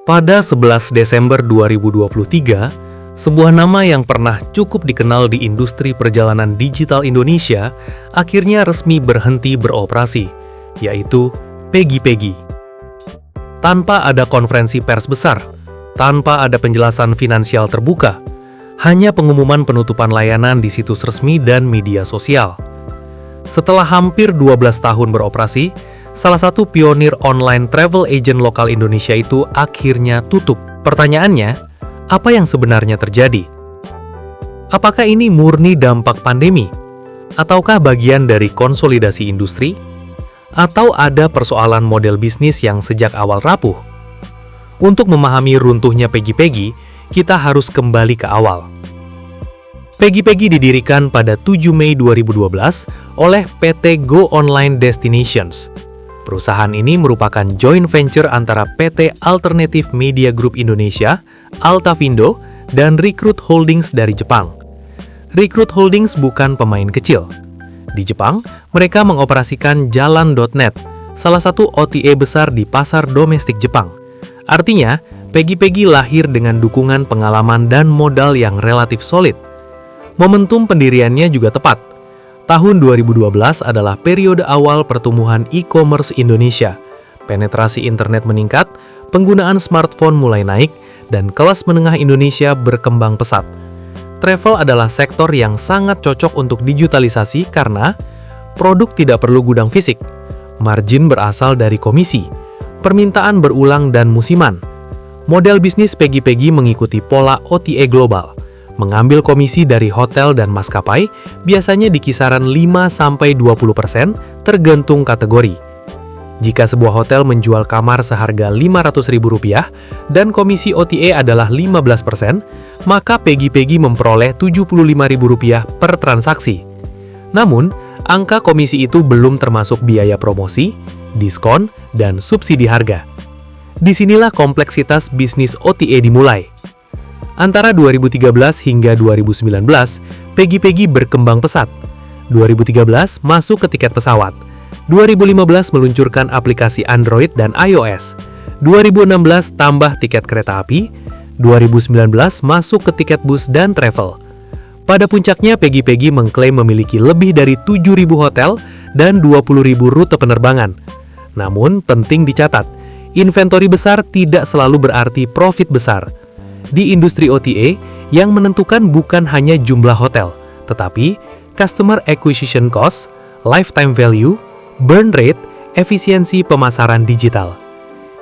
Pada 11 Desember 2023, sebuah nama yang pernah cukup dikenal di industri perjalanan digital Indonesia akhirnya resmi berhenti beroperasi, yaitu Pegi-Pegi. Tanpa ada konferensi pers besar, tanpa ada penjelasan finansial terbuka, hanya pengumuman penutupan layanan di situs resmi dan media sosial. Setelah hampir 12 tahun beroperasi, salah satu pionir online travel agent lokal Indonesia itu akhirnya tutup. Pertanyaannya, apa yang sebenarnya terjadi? Apakah ini murni dampak pandemi? Ataukah bagian dari konsolidasi industri? Atau ada persoalan model bisnis yang sejak awal rapuh? Untuk memahami runtuhnya Pegi-Pegi, kita harus kembali ke awal. Pegi-Pegi didirikan pada 7 Mei 2012 oleh PT Go Online Destinations. Perusahaan ini merupakan joint venture antara PT Alternative Media Group Indonesia, Altavindo, dan Recruit Holdings dari Jepang. Recruit Holdings bukan pemain kecil. Di Jepang, mereka mengoperasikan Jalan.net, salah satu OTA besar di pasar domestik Jepang. Artinya, Pegi-Pegi lahir dengan dukungan pengalaman dan modal yang relatif solid. Momentum pendiriannya juga tepat. Tahun 2012 adalah periode awal pertumbuhan e-commerce Indonesia. Penetrasi internet meningkat, penggunaan smartphone mulai naik, dan kelas menengah Indonesia berkembang pesat. Travel adalah sektor yang sangat cocok untuk digitalisasi karena produk tidak perlu gudang fisik, margin berasal dari komisi, permintaan berulang dan musiman. Model bisnis Pegi-Pegi mengikuti pola OTA global. Mengambil komisi dari hotel dan maskapai biasanya di kisaran 5-20% tergantung kategori. Jika sebuah hotel menjual kamar seharga Rp500.000 dan komisi OTA adalah 15%, maka Pegi-Pegi memperoleh Rp75.000 per transaksi. Namun, angka komisi itu belum termasuk biaya promosi, diskon, dan subsidi harga. Disinilah kompleksitas bisnis OTA dimulai. Antara 2013 hingga 2019, Pegi-Pegi berkembang pesat. 2013 masuk ke tiket pesawat. 2015 meluncurkan aplikasi Android dan iOS. 2016 tambah tiket kereta api. 2019 masuk ke tiket bus dan travel. Pada puncaknya, Pegi-Pegi mengklaim memiliki lebih dari 7.000 hotel dan 20.000 rute penerbangan. Namun, penting dicatat, inventory besar tidak selalu berarti profit besar. Di industri OTA, yang menentukan bukan hanya jumlah hotel, tetapi customer acquisition cost, lifetime value, burn rate, efisiensi pemasaran digital.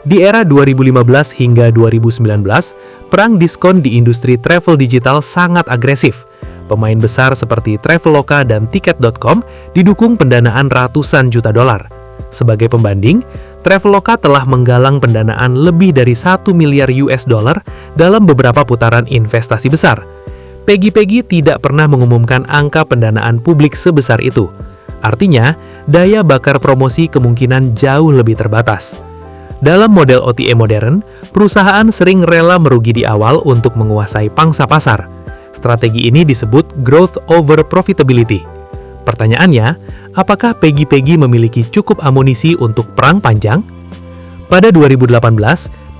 Di era 2015 hingga 2019, perang diskon di industri travel digital sangat agresif. Pemain besar seperti Traveloka dan Tiket.com didukung pendanaan ratusan juta dolar. Sebagai pembanding, Traveloka telah menggalang pendanaan lebih dari 1 miliar US dollar dalam beberapa putaran investasi besar. Pegi-Pegi tidak pernah mengumumkan angka pendanaan publik sebesar itu. Artinya, daya bakar promosi kemungkinan jauh lebih terbatas. Dalam model OTA modern, perusahaan sering rela merugi di awal untuk menguasai pangsa pasar. Strategi ini disebut growth over profitability. Pertanyaannya, apakah Pegi-Pegi memiliki cukup amunisi untuk perang panjang? Pada 2018,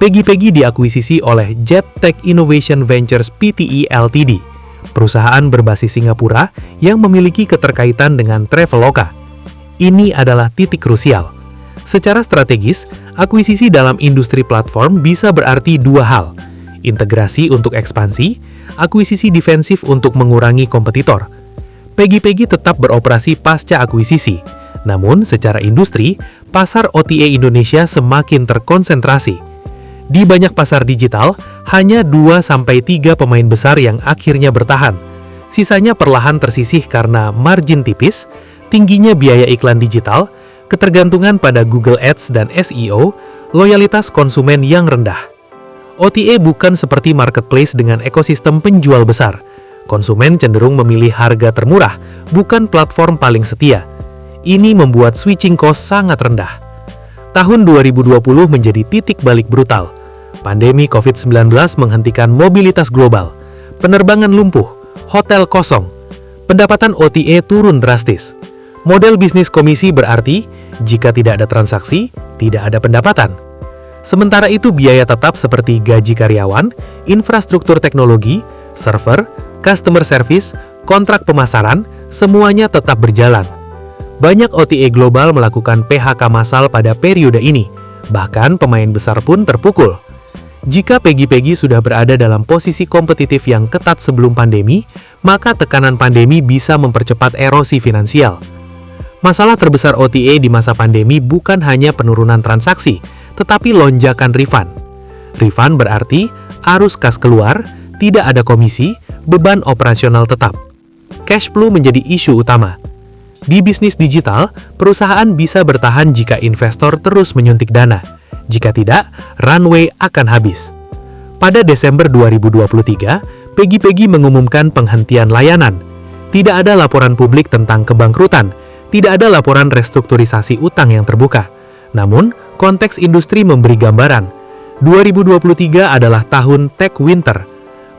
Pegi-Pegi diakuisisi oleh Jet Tech Innovation Ventures Pte Ltd, perusahaan berbasis Singapura yang memiliki keterkaitan dengan Traveloka. Ini adalah titik krusial. Secara strategis, akuisisi dalam industri platform bisa berarti dua hal: integrasi untuk ekspansi, akuisisi defensif untuk mengurangi kompetitor. Pegi-Pegi tetap beroperasi pasca akuisisi, namun secara industri, pasar OTA Indonesia semakin terkonsentrasi. Di banyak pasar digital, hanya 2-3 pemain besar yang akhirnya bertahan. Sisanya perlahan tersisih karena margin tipis, tingginya biaya iklan digital, ketergantungan pada Google Ads dan SEO, loyalitas konsumen yang rendah. OTA bukan seperti marketplace dengan ekosistem penjual besar. Konsumen cenderung memilih harga termurah, bukan platform paling setia. Ini membuat switching cost sangat rendah. Tahun 2020 menjadi titik balik brutal. Pandemi COVID-19 menghentikan mobilitas global. Penerbangan lumpuh, hotel kosong. Pendapatan OTA turun drastis. Model bisnis komisi berarti, jika tidak ada transaksi, tidak ada pendapatan. Sementara itu biaya tetap seperti gaji karyawan, infrastruktur teknologi, server, customer service, kontrak pemasaran, semuanya tetap berjalan. Banyak OTA global melakukan PHK massal pada periode ini, bahkan pemain besar pun terpukul. Jika Peggy sudah berada dalam posisi kompetitif yang ketat sebelum pandemi, maka tekanan pandemi bisa mempercepat erosi finansial. Masalah terbesar OTA di masa pandemi bukan hanya penurunan transaksi, tetapi lonjakan refund. Refund berarti arus kas keluar, tidak ada komisi, beban operasional tetap. Cash flow menjadi isu utama. Di bisnis digital, perusahaan bisa bertahan jika investor terus menyuntik dana. Jika tidak, runway akan habis. Pada Desember 2023, Peggy mengumumkan penghentian layanan. Tidak ada laporan publik tentang kebangkrutan, tidak ada laporan restrukturisasi utang yang terbuka. Namun, konteks industri memberi gambaran. 2023 adalah tahun tech winter.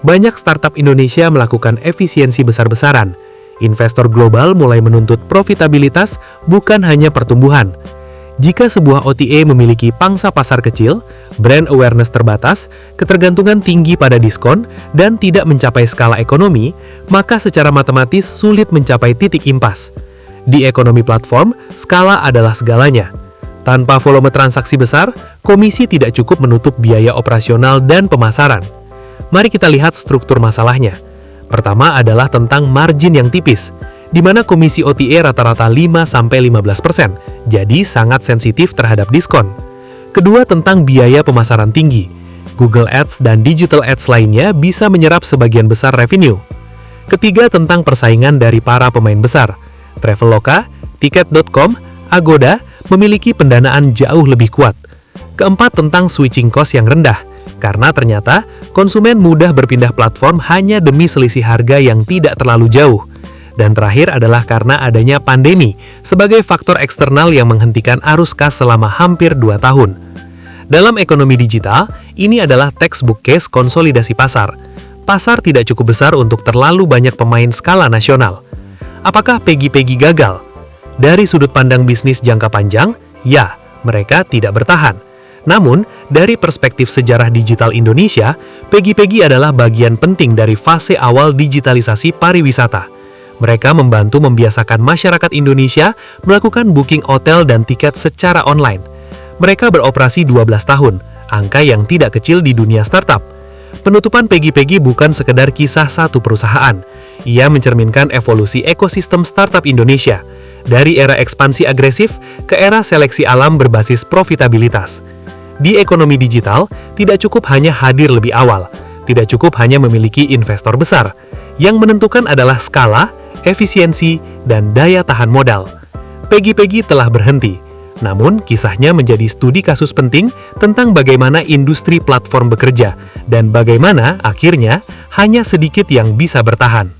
Banyak startup Indonesia melakukan efisiensi besar-besaran. Investor global mulai menuntut profitabilitas, bukan hanya pertumbuhan. Jika sebuah OTA memiliki pangsa pasar kecil, brand awareness terbatas, ketergantungan tinggi pada diskon, dan tidak mencapai skala ekonomi, maka secara matematis sulit mencapai titik impas. Di ekonomi platform, skala adalah segalanya. Tanpa volume transaksi besar, komisi tidak cukup menutup biaya operasional dan pemasaran. Mari kita lihat struktur masalahnya. Pertama adalah tentang margin yang tipis, di mana komisi OTA rata-rata 5-15%, jadi sangat sensitif terhadap diskon. Kedua tentang biaya pemasaran tinggi. Google Ads dan digital ads lainnya bisa menyerap sebagian besar revenue. Ketiga tentang persaingan dari para pemain besar. Traveloka, Tiket.com, Agoda memiliki pendanaan jauh lebih kuat. Keempat tentang switching cost yang rendah, karena ternyata konsumen mudah berpindah platform hanya demi selisih harga yang tidak terlalu jauh. Dan terakhir adalah karena adanya pandemi sebagai faktor eksternal yang menghentikan arus kas selama hampir 2 tahun. Dalam ekonomi digital, ini adalah textbook case konsolidasi pasar. Pasar tidak cukup besar untuk terlalu banyak pemain skala nasional. Apakah Peggy gagal? Dari sudut pandang bisnis jangka panjang, ya, mereka tidak bertahan. Namun, dari perspektif sejarah digital Indonesia, Peggy adalah bagian penting dari fase awal digitalisasi pariwisata. Mereka membantu membiasakan masyarakat Indonesia melakukan booking hotel dan tiket secara online. Mereka beroperasi 12 tahun, angka yang tidak kecil di dunia startup. Penutupan Peggy bukan sekedar kisah satu perusahaan. Ia mencerminkan evolusi ekosistem startup Indonesia, dari era ekspansi agresif ke era seleksi alam berbasis profitabilitas. Di ekonomi digital, tidak cukup hanya hadir lebih awal, tidak cukup hanya memiliki investor besar. Yang menentukan adalah skala, efisiensi, dan daya tahan modal. Peggy telah berhenti, namun kisahnya menjadi studi kasus penting tentang bagaimana industri platform bekerja, dan bagaimana akhirnya hanya sedikit yang bisa bertahan.